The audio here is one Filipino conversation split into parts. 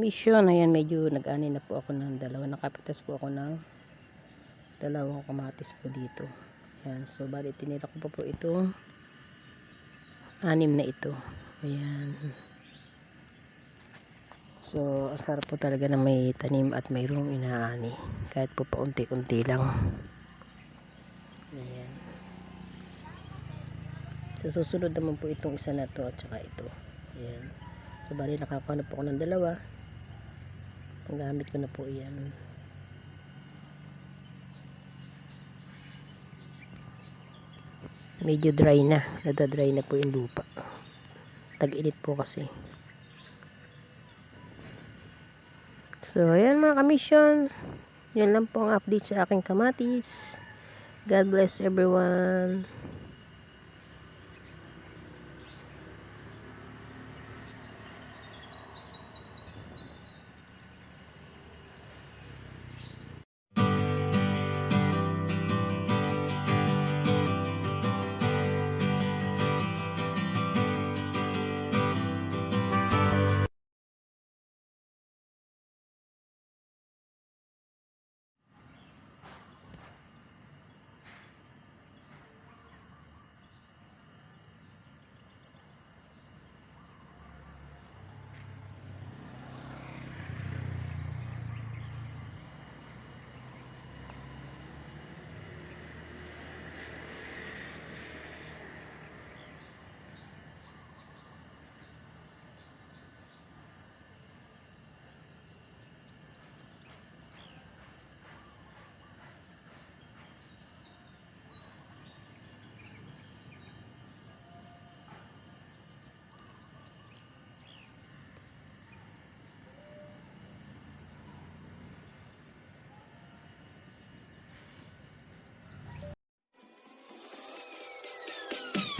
mission, ayan, medyo nag-ani na po ako ng dalawa. Nakapitas po ako ng dalawang kamatis po dito. Ayan, so bali tinira ko po itong 6 na ito. Ayan. So, ang sarap po talaga na may tanim at mayroong inaani. Kahit po paunti-unti lang. Ayan. Sa susunod naman po itong isa na to at saka ito. Ayan. So, bali nakakuha na po ako ng dalawa. Ang gamit ko na po yan. Medyo dry na. Nadadry na po yung lupa. Tag-init po kasi. So, ayan mga kamisyon. Yan lang po ang update sa aking kamatis. God bless everyone.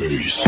Peace.